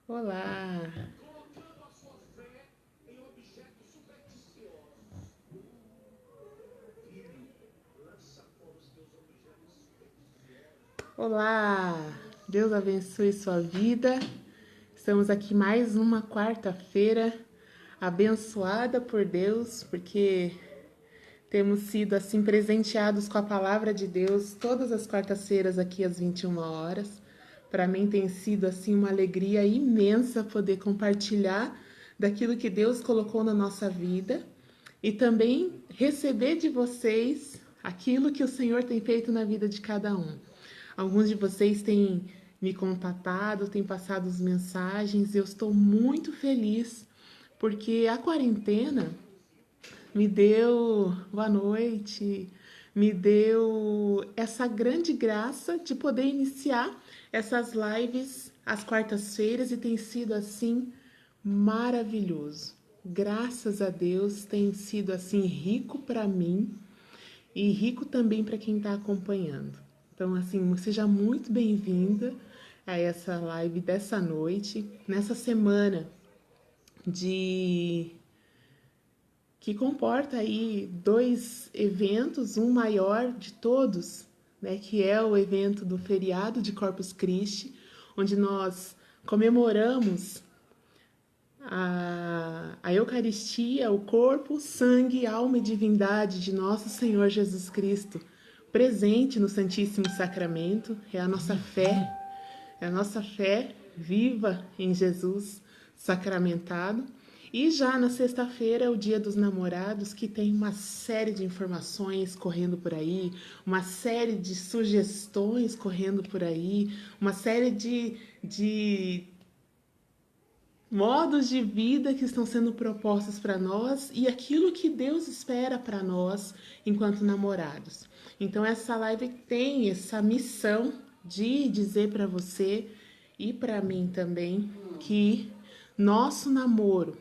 Olá! Olá! Deus abençoe sua vida. Estamos aqui mais uma quarta-feira abençoada por Deus, porque temos sido assim presenteados com a palavra de Deus todas as quartas-feiras aqui às 21 horas. Para mim tem sido assim uma alegria imensa poder compartilhar daquilo que Deus colocou na nossa vida e também receber de vocês aquilo que o Senhor tem feito na vida de cada um. Alguns de vocês têm me contatado, têm passado as mensagens, e eu estou muito feliz porque a quarentena me deu boa noite, me deu essa grande graça de poder iniciar essas lives às quartas-feiras e tem sido assim maravilhoso. Graças a Deus tem sido assim rico para mim e rico também para quem está acompanhando. Então, assim, seja muito bem-vinda a essa live dessa noite, nessa semana de que comporta aí dois eventos, um maior de todos, né, que é o evento do feriado de Corpus Christi, onde nós comemoramos a Eucaristia, o corpo, sangue, alma e divindade de nosso Senhor Jesus Cristo, presente no Santíssimo Sacramento, é a nossa fé viva em Jesus sacramentado. E já na sexta-feira é o Dia dos Namorados, que tem uma série de informações correndo por aí, uma série de sugestões correndo por aí, uma série de modos de vida que estão sendo propostos para nós e aquilo que Deus espera para nós enquanto namorados. Então essa live tem essa missão de dizer para você e para mim também que nosso namoro,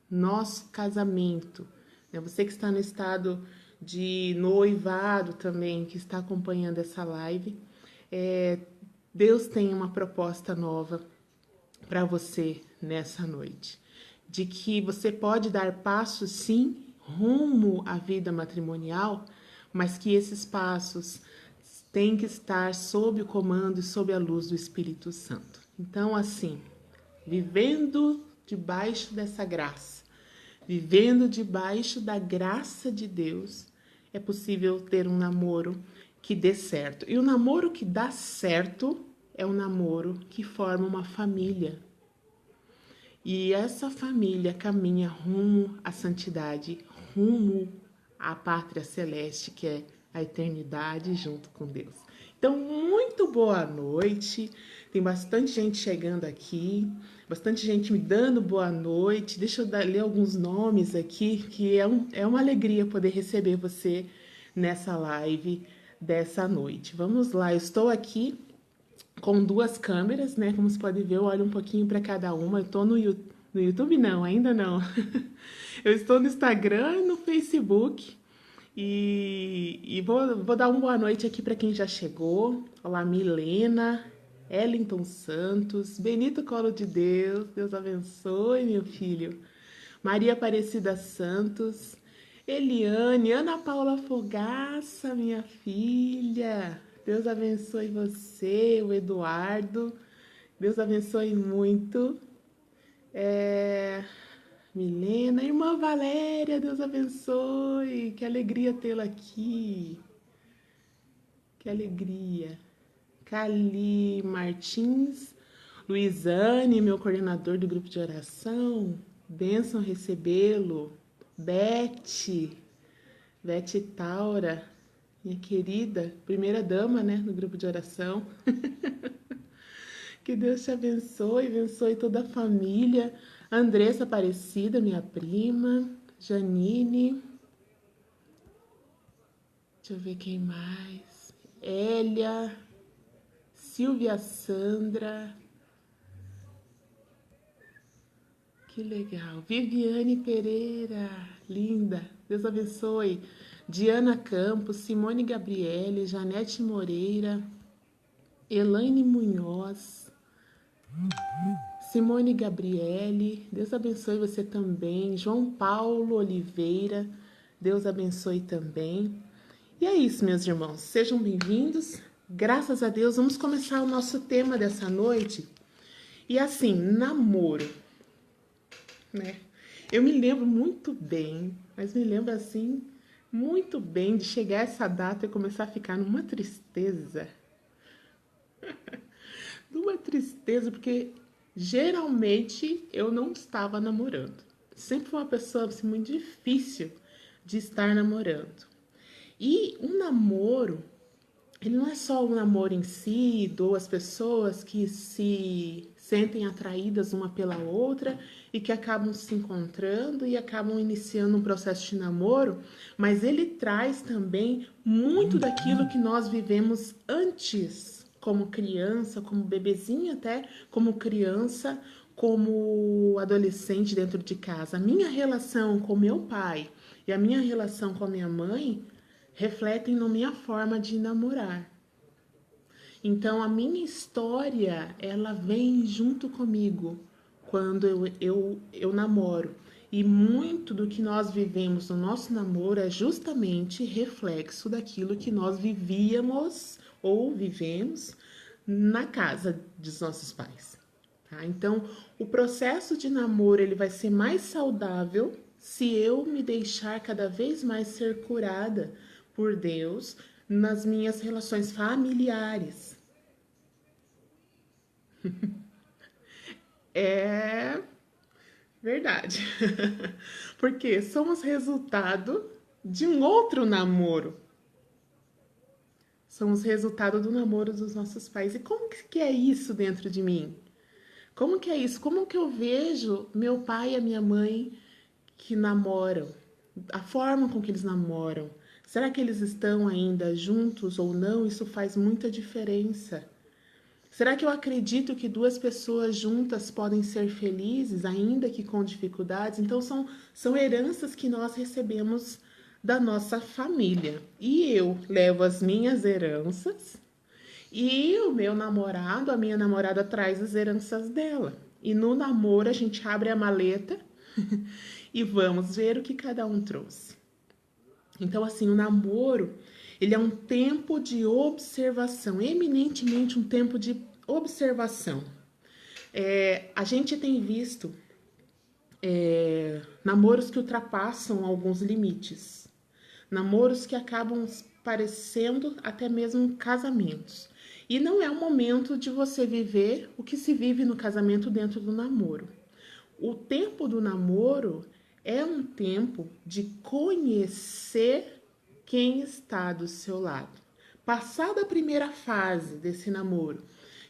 nosso casamento, né? Você que está no estado de noivado também, que está acompanhando essa live, Deus tem uma proposta nova para você nessa noite, de que você pode dar passos sim rumo à vida matrimonial, mas que esses passos têm que estar sob o comando e sob a luz do Espírito Santo. Então, assim, vivendo debaixo dessa graça, vivendo debaixo da graça de Deus, é possível ter um namoro que dê certo. E o namoro que dá certo é um namoro que forma uma família. E essa família caminha rumo à santidade, rumo à pátria celeste, que é a eternidade junto com Deus. Então, muito boa noite. Tem bastante gente chegando aqui, bastante gente me dando boa noite. Deixa eu ler alguns nomes aqui, que é uma alegria poder receber você nessa live dessa noite. Vamos lá, eu estou aqui com duas câmeras, né? Como você pode ver, eu olho um pouquinho para cada uma. Eu estou no YouTube, não, ainda não. Eu estou no Instagram e no Facebook. E vou dar uma boa noite aqui para quem já chegou. Olá, Milena, Ellington Santos, Benito Colo de Deus, Deus abençoe, meu filho. Maria Aparecida Santos, Eliane, Ana Paula Fogaça, minha filha. Deus abençoe você, o Eduardo. Deus abençoe muito. Milena, irmã Valéria, Deus abençoe. Que alegria tê-la aqui. Que alegria. Cali Martins, Luizane, meu coordenador do grupo de oração. Bênção recebê-lo. Beth Taura, minha querida, primeira dama, né, no grupo de oração. Que Deus te abençoe toda a família. Andressa Aparecida, minha prima. Janine. Deixa eu ver quem mais. Hélia. Silvia Sandra. Que legal. Viviane Pereira. Linda. Deus abençoe. Diana Campos, Simone Gabriele, Janete Moreira, Elaine Munhoz, Simone Gabriele, Deus abençoe você também. João Paulo Oliveira, Deus abençoe também. E é isso, meus irmãos, sejam bem-vindos. Graças a Deus, vamos começar o nosso tema dessa noite. E assim, namoro, né? Eu me lembro muito bem, mas me lembro assim, muito bem de chegar essa data e começar a ficar numa tristeza. Numa tristeza, porque geralmente eu não estava namorando. Sempre foi uma pessoa assim, muito difícil de estar namorando. E um namoro, ele não é só o namoro em si, duas pessoas que se sentem atraídas uma pela outra e que acabam se encontrando e acabam iniciando um processo de namoro, mas ele traz também muito daquilo que nós vivemos antes, como criança, como bebezinho até, como criança, como adolescente dentro de casa. A minha relação com meu pai e a minha relação com a minha mãe refletem na minha forma de namorar. Então, a minha história, ela vem junto comigo quando eu namoro. E muito do que nós vivemos no nosso namoro é justamente reflexo daquilo que nós vivíamos ou vivemos na casa dos nossos pais. Tá? Então, o processo de namoro ele vai ser mais saudável se eu me deixar cada vez mais ser curada por Deus nas minhas relações familiares. É verdade. Porque somos resultado de um outro namoro. Somos resultado do namoro dos nossos pais. E como que é isso dentro de mim? Como que é isso? Como que eu vejo meu pai e a minha mãe que namoram? A forma com que eles namoram. Será que eles estão ainda juntos ou não? Isso faz muita diferença. Será que eu acredito que duas pessoas juntas podem ser felizes, ainda que com dificuldades? Então, são heranças que nós recebemos da nossa família. E eu levo as minhas heranças e o meu namorado, a minha namorada traz as heranças dela. E no namoro a gente abre a maleta e vamos ver o que cada um trouxe. Então, assim, o namoro, ele é um tempo de observação, eminentemente um tempo de observação. A gente tem visto namoros que ultrapassam alguns limites, namoros que acabam parecendo até mesmo casamentos. E não é o momento de você viver o que se vive no casamento dentro do namoro. O tempo do namoro é um tempo de conhecer quem está do seu lado. Passada a primeira fase desse namoro,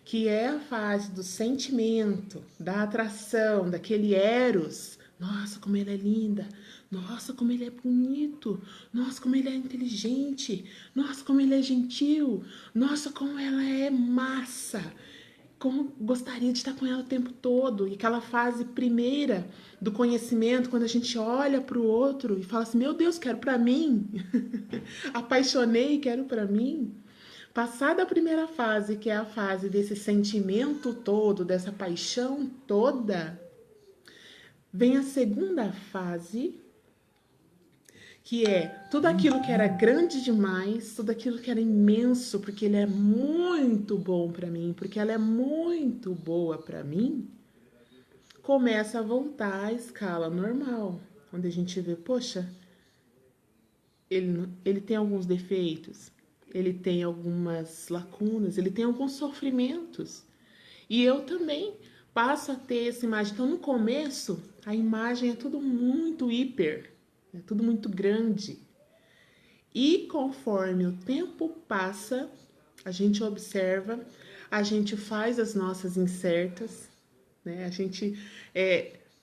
que é a fase do sentimento, da atração, daquele eros. Nossa, como ele é linda. Nossa, como ele é bonito. Nossa, como ele é inteligente. Nossa, como ele é gentil. Nossa, como ela é massa. Como gostaria de estar com ela o tempo todo. E aquela fase primeira do conhecimento, quando a gente olha para o outro e fala assim, meu Deus, quero para mim. Apaixonei, quero para mim. Passada a primeira fase, que é a fase desse sentimento todo, dessa paixão toda, vem a segunda fase, que é tudo aquilo que era grande demais, tudo aquilo que era imenso, porque ele é muito bom para mim, porque ela é muito boa para mim, começa a voltar à escala normal, onde a gente vê, poxa, ele tem alguns defeitos, ele tem algumas lacunas, ele tem alguns sofrimentos. E eu também passo a ter essa imagem. Então, no começo, a imagem é tudo muito hiper, é tudo muito grande. E conforme o tempo passa, a gente observa, a gente faz as nossas incertas, né? A gente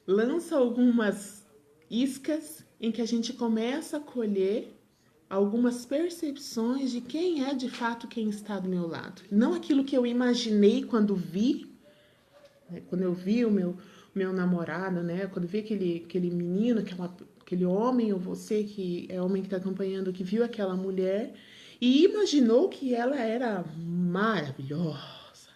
lança algumas iscas em que a gente começa a colher algumas percepções de quem é de fato quem está do meu lado. Não aquilo que eu imaginei quando vi, né? Quando eu vi o meu namorado, né? Quando vi aquele menino, aquele homem, ou você que é homem que está acompanhando, que viu aquela mulher e imaginou que ela era maravilhosa,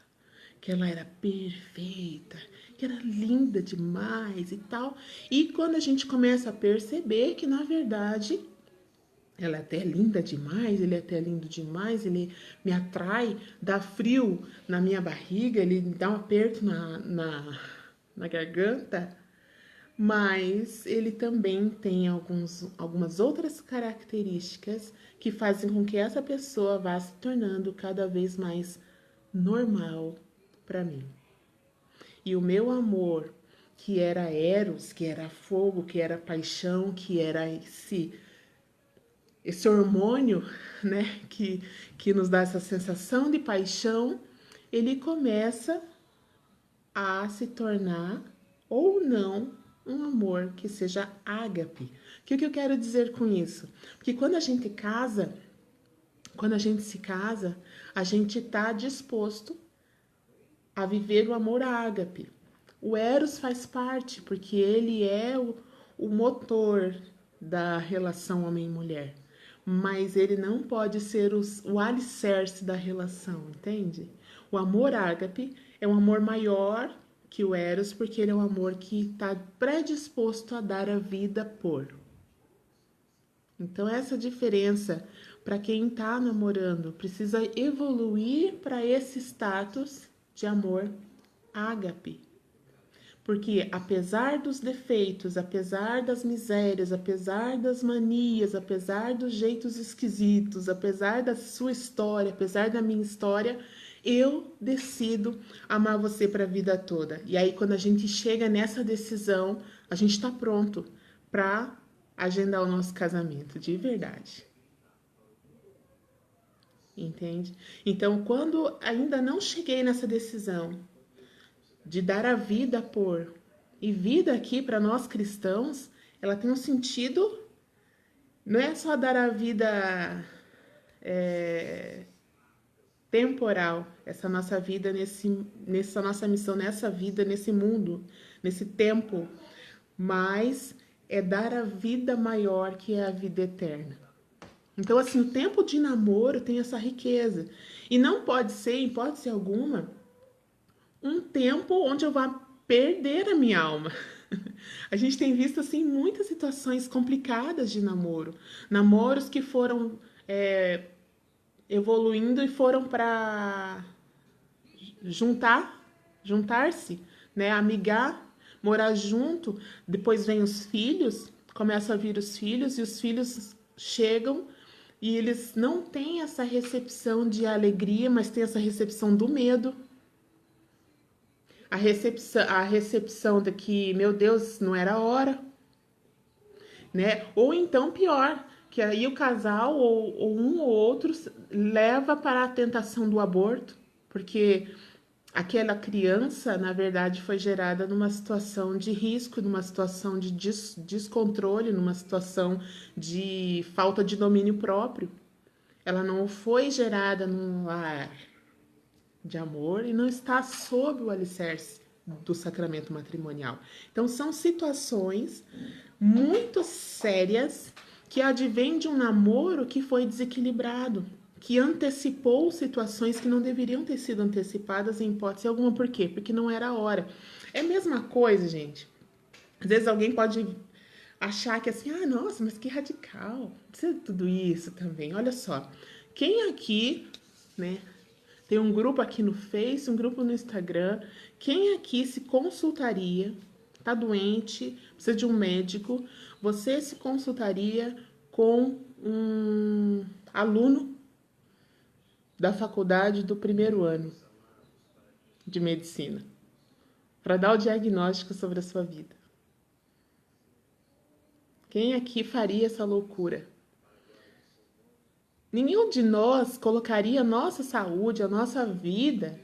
que ela era perfeita, que era linda demais e tal. E quando a gente começa a perceber que, na verdade, ela é até linda demais, ele é até lindo demais, ele me atrai, dá frio na minha barriga, ele me dá um aperto na garganta, mas ele também tem algumas outras características que fazem com que essa pessoa vá se tornando cada vez mais normal para mim. E o meu amor, que era eros, que era fogo, que era paixão, que era esse hormônio, né, que nos dá essa sensação de paixão, ele começa a se tornar ou não um amor que seja ágape. O que eu quero dizer com isso? Porque quando a gente se casa, a gente está disposto a viver o amor ágape. O Eros faz parte, porque ele é o motor da relação homem e mulher. Mas ele não pode ser o alicerce da relação, entende? O amor ágape é um amor maior que o Eros, porque ele é um amor que está predisposto a dar a vida por. Então, essa diferença, para quem está namorando, precisa evoluir para esse status de amor ágape. Porque apesar dos defeitos, apesar das misérias, apesar das manias, apesar dos jeitos esquisitos, apesar da sua história, apesar da minha história, eu decido amar você para a vida toda. E aí quando a gente chega nessa decisão, a gente está pronto para agendar o nosso casamento, de verdade. Entende? Então, quando ainda não cheguei nessa decisão de dar a vida por. E vida aqui, para nós cristãos, ela tem um sentido, não é só dar a vida temporal, essa nossa vida, nessa nossa missão, nessa vida, nesse mundo, nesse tempo, mas é dar a vida maior que é a vida eterna. Então, assim, o tempo de namoro tem essa riqueza. E não pode ser, em hipótese alguma, um tempo onde eu vá perder a minha alma. A gente tem visto assim muitas situações complicadas de namoro, namoros que foram evoluindo e foram para juntar-se, né, amigar, morar junto. Depois vem os filhos, começam a vir os filhos e os filhos chegam e eles não têm essa recepção de alegria, mas têm essa recepção do medo. A recepção de que, meu Deus, não era a hora, né? Ou então pior, que aí o casal ou um ou outro leva para a tentação do aborto, porque aquela criança, na verdade, foi gerada numa situação de risco, numa situação de descontrole, numa situação de falta de domínio próprio. Ela não foi gerada num lar de amor e não está sob o alicerce do sacramento matrimonial. Então, são situações muito sérias que advêm de um namoro que foi desequilibrado, que antecipou situações que não deveriam ter sido antecipadas em hipótese alguma. Por quê? Porque não era a hora. É a mesma coisa, gente. Às vezes alguém pode achar que assim, nossa, mas que radical. Não precisa de tudo isso também. Olha só, quem aqui, né, tem um grupo aqui no Face, um grupo no Instagram. Quem aqui se consultaria, tá doente, precisa de um médico, você se consultaria com um aluno da faculdade do primeiro ano de medicina para dar o diagnóstico sobre a sua vida? Quem aqui faria essa loucura? Nenhum de nós colocaria a nossa saúde, a nossa vida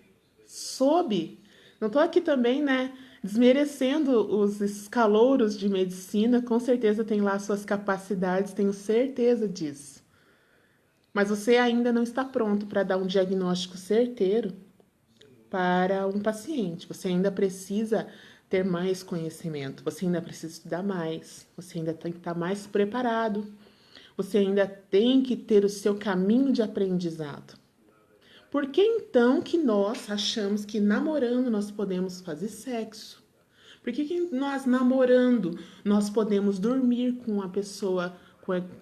sob... Não estou aqui também, né, desmerecendo os calouros de medicina, com certeza tem lá suas capacidades, tenho certeza disso. Mas você ainda não está pronto para dar um diagnóstico certeiro para um paciente. Você ainda precisa ter mais conhecimento, você ainda precisa estudar mais, você ainda tem que estar mais preparado. Você ainda tem que ter o seu caminho de aprendizado. Por que então que nós achamos que namorando nós podemos fazer sexo? Por que que nós namorando, nós podemos dormir com a pessoa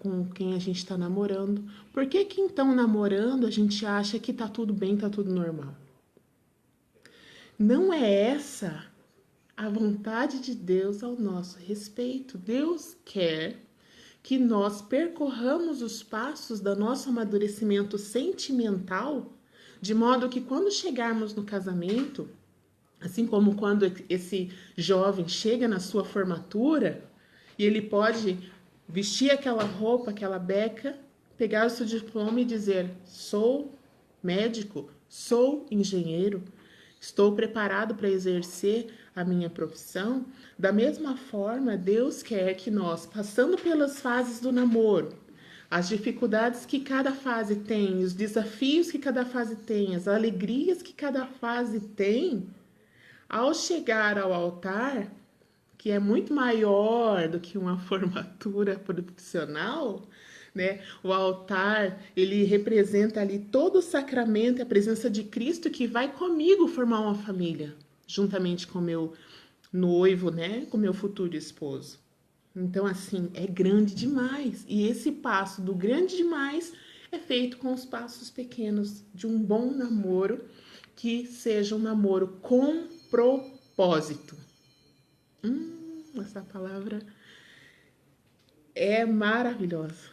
com quem a gente está namorando? Por que que então namorando a gente acha que tá tudo bem, tá tudo normal? Não é essa a vontade de Deus ao nosso respeito. Deus quer que nós percorramos os passos do nosso amadurecimento sentimental, de modo que quando chegarmos no casamento, assim como quando esse jovem chega na sua formatura e ele pode vestir aquela roupa, aquela beca, pegar o seu diploma e dizer: sou médico, sou engenheiro, estou preparado para exercer a minha profissão. Da mesma forma, Deus quer que nós, passando pelas fases do namoro, as dificuldades que cada fase tem, os desafios que cada fase tem, as alegrias que cada fase tem, ao chegar ao altar, que é muito maior do que uma formatura profissional, né? O altar, ele representa ali todo o sacramento e a presença de Cristo que vai comigo formar uma família, juntamente com meu noivo, né? Com meu futuro esposo. Então, assim, é grande demais. E esse passo do grande demais é feito com os passos pequenos de um bom namoro, que seja um namoro com propósito. Essa palavra é maravilhosa.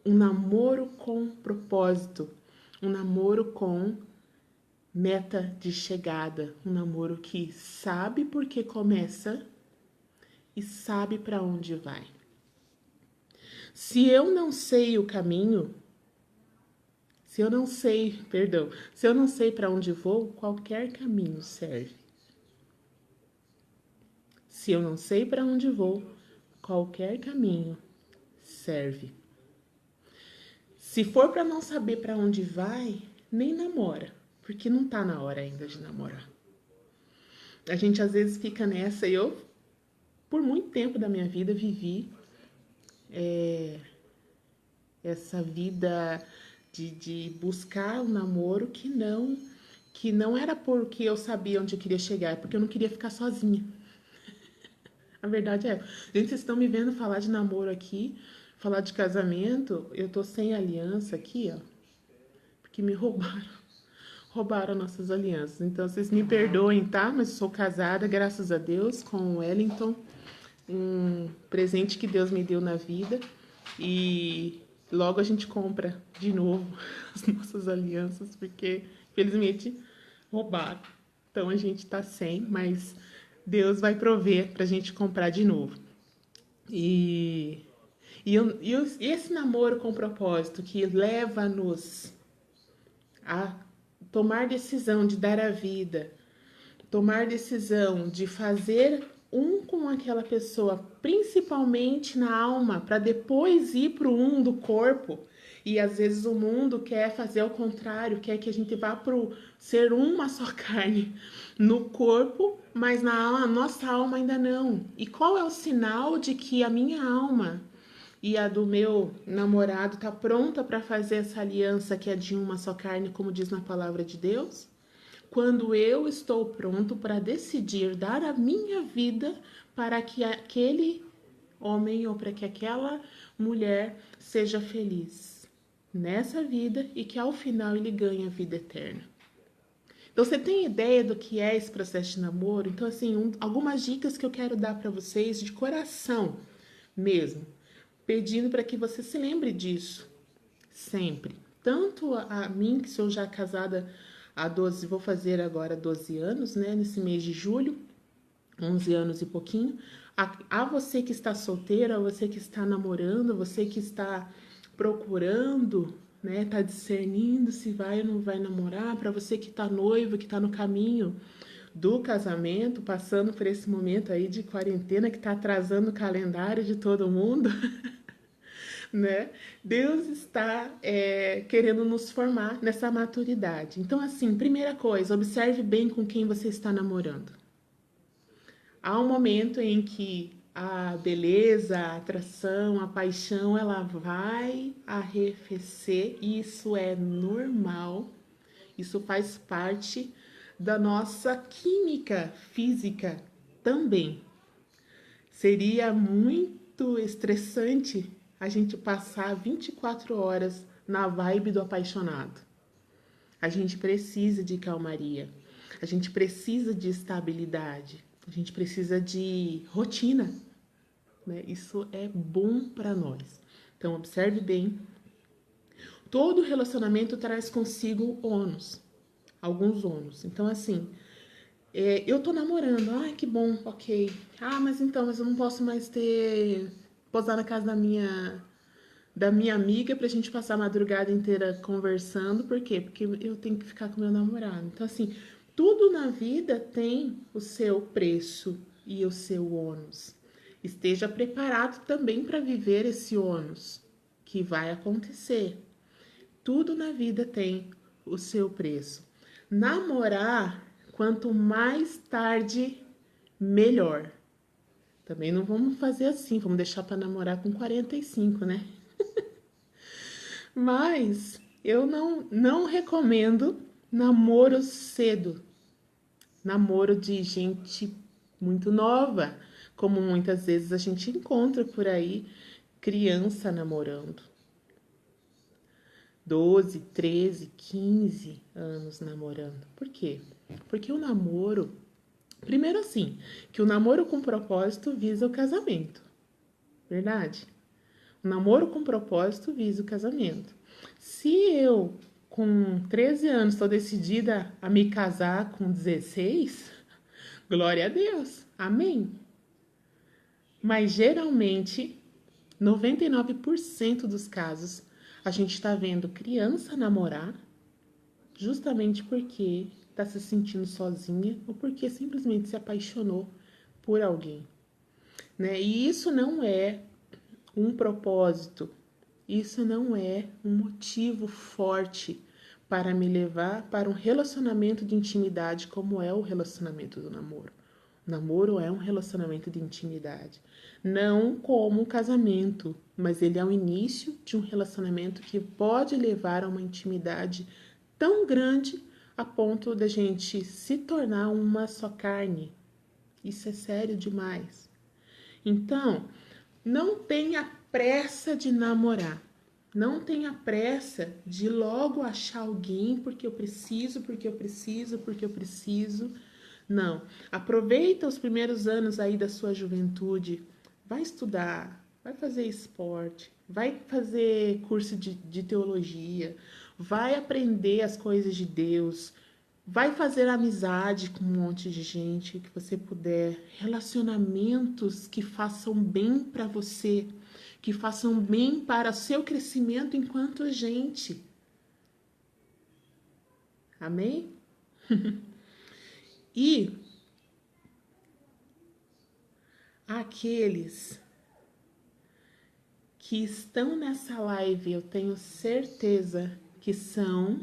Um namoro com propósito, um namoro com meta de chegada, um namoro que sabe por que começa e sabe para onde vai. Se eu não sei o caminho, se eu não sei para onde vou, qualquer caminho serve. Se eu não sei para onde vou, qualquer caminho serve. Se for para não saber para onde vai, nem namora, porque não tá na hora ainda de namorar. A gente às vezes fica nessa, e eu, por muito tempo da minha vida, vivi essa vida de buscar um namoro que não era porque eu sabia onde eu queria chegar, é porque eu não queria ficar sozinha. A verdade é, gente, vocês estão me vendo falar de namoro aqui, falar de casamento, eu tô sem aliança aqui, ó, porque me roubaram nossas alianças. Então, vocês me perdoem, tá? Mas eu sou casada, graças a Deus, com o Wellington, um presente que Deus me deu na vida, e logo a gente compra de novo as nossas alianças, porque, infelizmente, roubaram. Então, a gente tá sem, mas Deus vai prover pra gente comprar de novo. E esse namoro com propósito que leva-nos a tomar decisão de dar a vida, tomar decisão de fazer um com aquela pessoa, principalmente na alma, para depois ir para o um do corpo. E às vezes o mundo quer fazer ao contrário, quer que a gente vá para ser uma só carne no corpo, mas a nossa alma ainda não. E qual é o sinal de que a minha alma e a do meu namorado tá pronta para fazer essa aliança que é de uma só carne, como diz na palavra de Deus? Quando eu estou pronto para decidir dar a minha vida para que aquele homem ou para que aquela mulher seja feliz nessa vida e que ao final ele ganhe a vida eterna. Então, você tem ideia do que é esse processo de namoro? Então, assim, algumas dicas que eu quero dar para vocês de coração mesmo, pedindo para que você se lembre disso sempre. Tanto a mim, que sou já casada há 12, vou fazer agora 12 anos, né, nesse mês de julho, 11 anos e pouquinho, a você que está solteira, a você que está namorando, a você que está procurando, né, tá discernindo se vai ou não vai namorar, para você que tá noivo, que tá no caminho do casamento, passando por esse momento aí de quarentena que tá atrasando o calendário de todo mundo, né? Deus está querendo nos formar nessa maturidade. Então, assim, primeira coisa, observe bem com quem você está namorando. Há um momento em que a beleza, a atração, a paixão, ela vai arrefecer, e isso é normal, isso faz parte da nossa química física, também. Seria muito estressante a gente passar 24 horas na vibe do apaixonado. A gente precisa de calmaria, a gente precisa de estabilidade, a gente precisa de rotina, né? Isso é bom para nós. Então, observe bem. Todo relacionamento traz consigo ônus, alguns ônus. Então, assim, eu tô namorando, ai que bom, ok. Mas eu não posso mais posar na casa da minha amiga pra gente passar a madrugada inteira conversando. Por quê? Porque eu tenho que ficar com meu namorado. Então, assim, tudo na vida tem o seu preço e o seu ônus. Esteja preparado também para viver esse ônus que vai acontecer. Tudo na vida tem o seu preço. Namorar, quanto mais tarde, melhor. Também não vamos fazer assim, vamos deixar para namorar com 45, né? Mas eu não recomendo namoro cedo. Namoro de gente muito nova, como muitas vezes a gente encontra por aí criança namorando. 12, 13, 15 anos namorando. Por quê? Porque o namoro, primeiro assim, que o namoro com propósito visa o casamento. Verdade? O namoro com propósito visa o casamento. Se eu, com 13 anos, estou decidida a me casar com 16, glória a Deus. Amém. Mas geralmente, 99% dos casos, a gente está vendo criança namorar justamente porque está se sentindo sozinha ou porque simplesmente se apaixonou por alguém, né? E isso não é um propósito, isso não é um motivo forte para me levar para um relacionamento de intimidade como é o relacionamento do namoro. O namoro é um relacionamento de intimidade, não como um casamento, mas ele é o início de um relacionamento que pode levar a uma intimidade tão grande a ponto da gente se tornar uma só carne. Isso é sério demais. Então, não tenha pressa de namorar. Não tenha pressa de logo achar alguém porque eu preciso, porque eu preciso, porque eu preciso. Não. Aproveita os primeiros anos aí da sua juventude. Vai estudar, vai fazer esporte, vai fazer curso de teologia, vai aprender as coisas de Deus, vai fazer amizade com um monte de gente que você puder, relacionamentos que façam bem para você, que façam bem para seu crescimento enquanto gente. Amém? E aqueles que estão nessa live, eu tenho certeza que são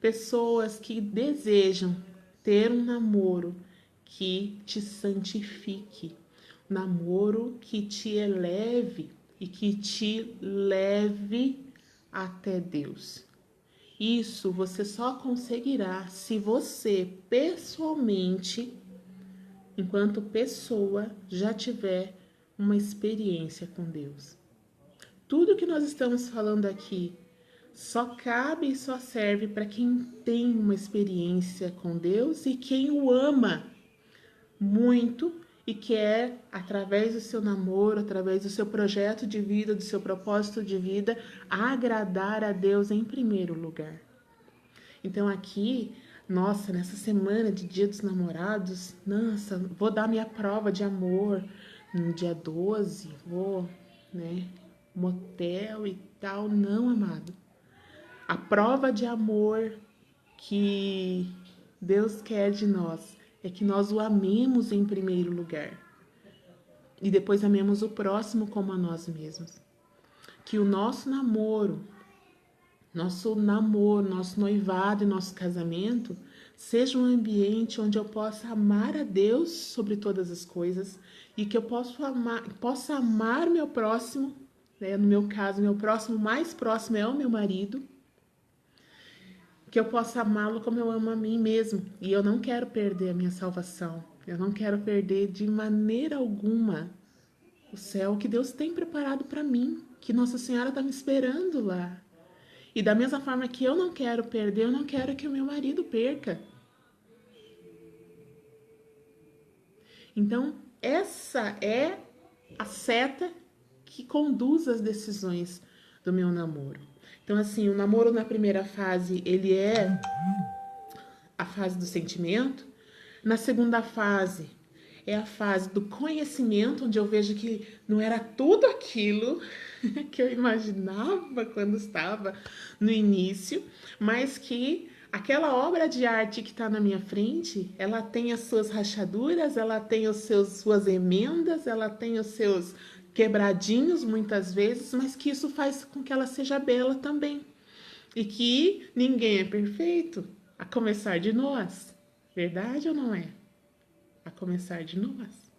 pessoas que desejam ter um namoro que te santifique, um namoro que te eleve e que te leve até Deus. Isso você só conseguirá se você pessoalmente, enquanto pessoa, já tiver uma experiência com Deus. Tudo que nós estamos falando aqui só cabe e só serve para quem tem uma experiência com Deus e quem o ama muito e quer, através do seu namoro, através do seu projeto de vida, do seu propósito de vida, agradar a Deus em primeiro lugar. Então aqui, nossa, nessa semana de Dia dos Namorados, nossa, vou dar minha prova de amor no dia 12, vou, né, motel e tal. Não, amado. A prova de amor que Deus quer de nós é que nós o amemos em primeiro lugar e depois amemos o próximo como a nós mesmos. Que o nosso namoro, nosso noivado e nosso casamento seja um ambiente onde eu possa amar a Deus sobre todas as coisas e que eu possa amar meu próximo, né? No meu caso, meu próximo mais próximo é o meu marido, que eu possa amá-lo como eu amo a mim mesmo. E eu não quero perder a minha salvação. Eu não quero perder de maneira alguma o céu que Deus tem preparado para mim, que Nossa Senhora está me esperando lá. E da mesma forma que eu não quero perder, eu não quero que o meu marido perca. Então, essa é a seta que conduz as decisões do meu namoro. Então, assim, o namoro na primeira fase, ele é a fase do sentimento. Na segunda fase, é a fase do conhecimento, onde eu vejo que não era tudo aquilo que eu imaginava quando estava no início, mas que aquela obra de arte que está na minha frente, ela tem as suas rachaduras, ela tem suas emendas, ela tem os seus quebradinhos muitas vezes, mas que isso faz com que ela seja bela também. E que ninguém é perfeito, a começar de nós. Verdade ou não é? A começar de nós.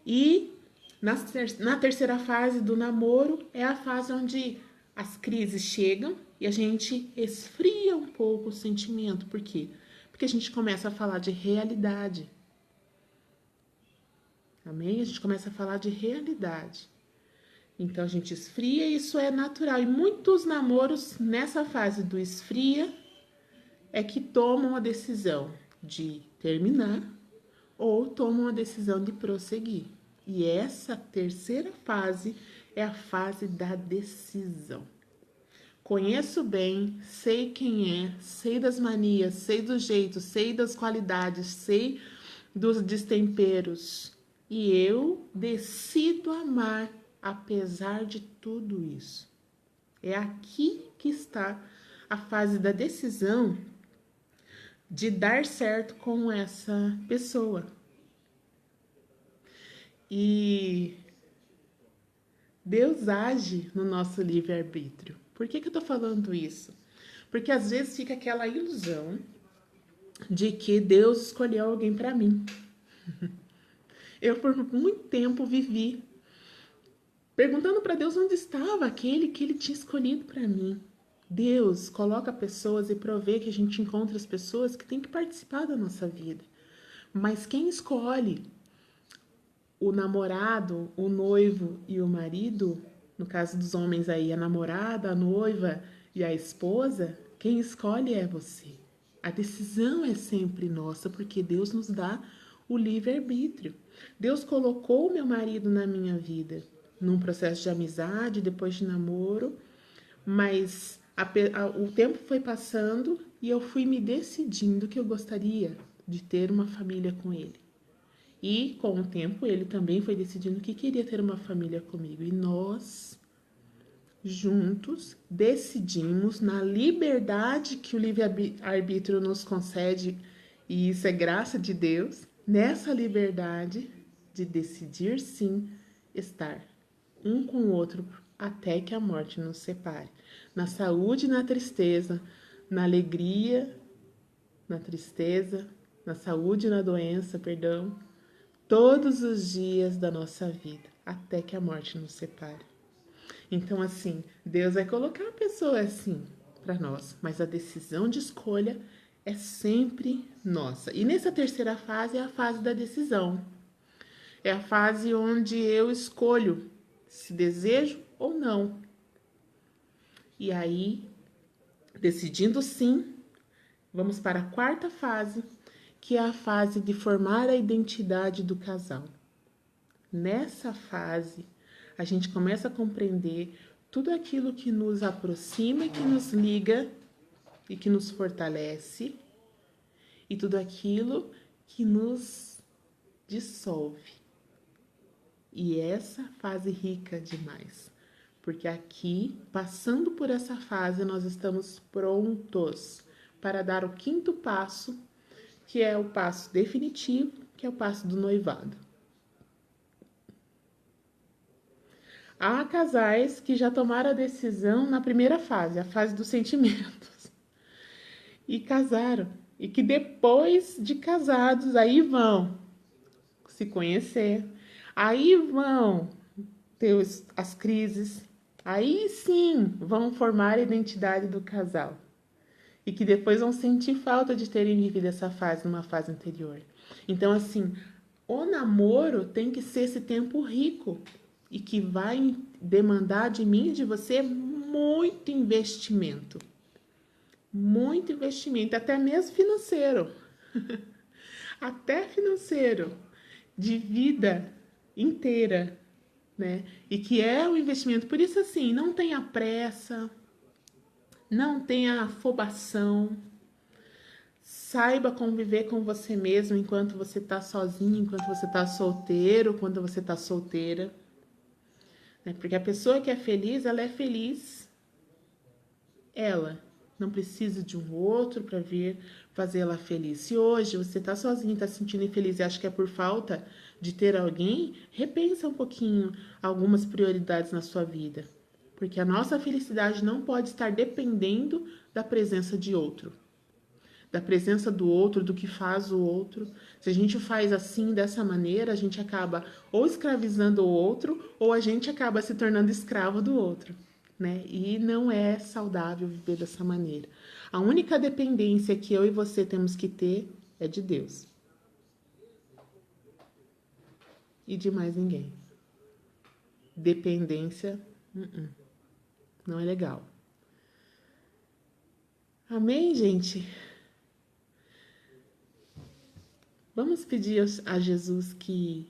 E na terceira fase do namoro é a fase onde as crises chegam e a gente esfria um pouco o sentimento. Por quê? Porque a gente começa a falar de realidade. Amém? A gente começa a falar de realidade. Então a gente esfria e isso é natural. E muitos namoros nessa fase do esfria é que tomam a decisão de terminar ou tomam a decisão de prosseguir. E essa terceira fase é a fase da decisão. Conheço bem, sei quem é, sei das manias, sei do jeito, sei das qualidades, sei dos destemperos. E eu decido amar apesar de tudo isso. É aqui que está a fase da decisão de dar certo com essa pessoa. E Deus age no nosso livre-arbítrio. Por que eu tô falando isso? Porque às vezes fica aquela ilusão de que Deus escolheu alguém para mim. Eu por muito tempo vivi perguntando para Deus onde estava aquele que ele tinha escolhido para mim. Deus coloca pessoas e provê que a gente encontra as pessoas que têm que participar da nossa vida. Mas quem escolhe o namorado, o noivo e o marido, no caso dos homens aí, a namorada, a noiva e a esposa, quem escolhe é você. A decisão é sempre nossa, porque Deus nos dá o livre-arbítrio. Deus colocou o meu marido na minha vida, num processo de amizade, depois de namoro, mas o tempo foi passando e eu fui me decidindo que eu gostaria de ter uma família com ele. E com o tempo ele também foi decidindo que queria ter uma família comigo. E nós, juntos, decidimos na liberdade que o livre-arbítrio nos concede, e isso é graça de Deus, nessa liberdade de decidir sim estar um com o outro até que a morte nos separe. Na saúde e na tristeza, na alegria, na tristeza, na saúde e na doença, perdão, todos os dias da nossa vida, até que a morte nos separe. Então, assim, Deus vai colocar a pessoa assim para nós, mas a decisão de escolha é sempre nossa. E nessa terceira fase é a fase da decisão. É a fase onde eu escolho se desejo ou não. E aí, decidindo sim, vamos para a quarta fase, que é a fase de formar a identidade do casal. Nessa fase, a gente começa a compreender tudo aquilo que nos aproxima e que nos liga e que nos fortalece, e tudo aquilo que nos dissolve. E essa fase rica demais, porque aqui, passando por essa fase, nós estamos prontos para dar o quinto passo, que é o passo definitivo, que é o passo do noivado. Há casais que já tomaram a decisão na primeira fase, a fase dos sentimentos, e casaram, e que depois de casados, aí vão se conhecer, aí vão ter as crises, aí sim vão formar a identidade do casal. e que depois vão sentir falta de terem vivido essa fase numa fase anterior. Então, assim, o namoro tem que ser esse tempo rico e que vai demandar de mim e de você muito investimento, até mesmo financeiro, até financeiro, de vida inteira, né? E que é um investimento. Por isso, assim, não tenha pressa, não tenha afobação, saiba conviver com você mesmo enquanto você tá sozinho, enquanto você tá solteiro, quando você tá solteira. Né? Porque a pessoa que é feliz, ela é feliz ela. Não precisa de um outro para vir fazer ela feliz. Se hoje você tá sozinho, tá se sentindo infeliz e acha que é por falta de ter alguém, repensa um pouquinho algumas prioridades na sua vida. Porque a nossa felicidade não pode estar dependendo da presença de outro. Da presença do outro, do que faz o outro. Se a gente faz assim, dessa maneira, a gente acaba ou escravizando o outro, ou a gente acaba se tornando escravo do outro, né? E não é saudável viver dessa maneira. A única dependência que eu e você temos que ter é de Deus. E de mais ninguém. Dependência, não é legal. Amém, gente? Vamos pedir a Jesus que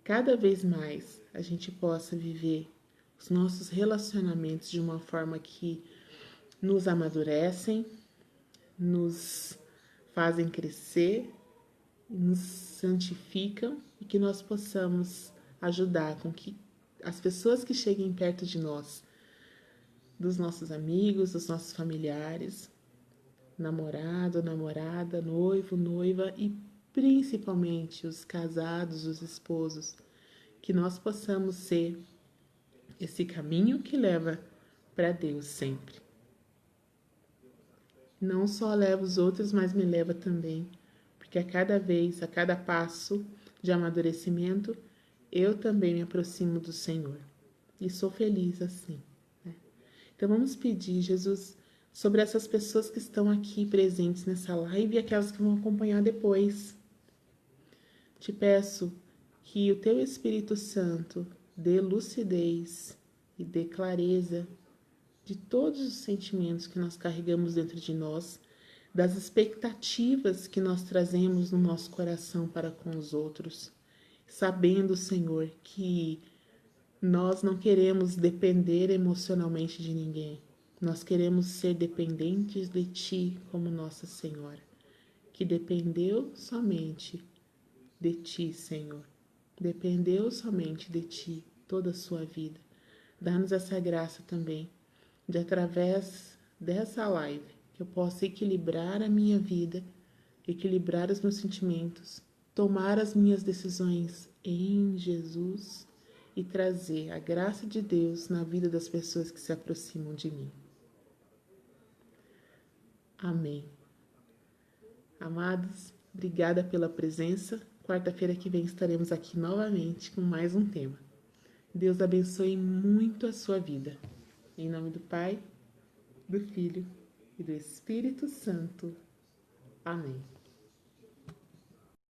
cada vez mais a gente possa viver os nossos relacionamentos de uma forma que nos amadurecem, nos fazem crescer, nos santificam e que nós possamos ajudar com que as pessoas que cheguem perto de nós, dos nossos amigos, dos nossos familiares, namorado, namorada, noivo, noiva e principalmente os casados, os esposos, que nós possamos ser esse caminho que leva para Deus sempre. Não só leva os outros, mas me leva também, porque a cada vez, a cada passo de amadurecimento, eu também me aproximo do Senhor e sou feliz assim. Né? Então vamos pedir, Jesus, sobre essas pessoas que estão aqui presentes nessa live e aquelas que vão acompanhar depois. Te peço que o Teu Espírito Santo dê lucidez e dê clareza de todos os sentimentos que nós carregamos dentro de nós, das expectativas que nós trazemos no nosso coração para com os outros, sabendo, Senhor, que nós não queremos depender emocionalmente de ninguém. Nós queremos ser dependentes de Ti como Nossa Senhora, que dependeu somente de Ti, Senhor. Dependeu somente de Ti toda a sua vida. Dá-nos essa graça também, de através dessa live, que eu possa equilibrar a minha vida, equilibrar os meus sentimentos, tomar as minhas decisões em Jesus e trazer a graça de Deus na vida das pessoas que se aproximam de mim. Amém. Amados, obrigada pela presença. Quarta-feira que vem estaremos aqui novamente com mais um tema. Deus abençoe muito a sua vida. Em nome do Pai, do Filho e do Espírito Santo. Amém.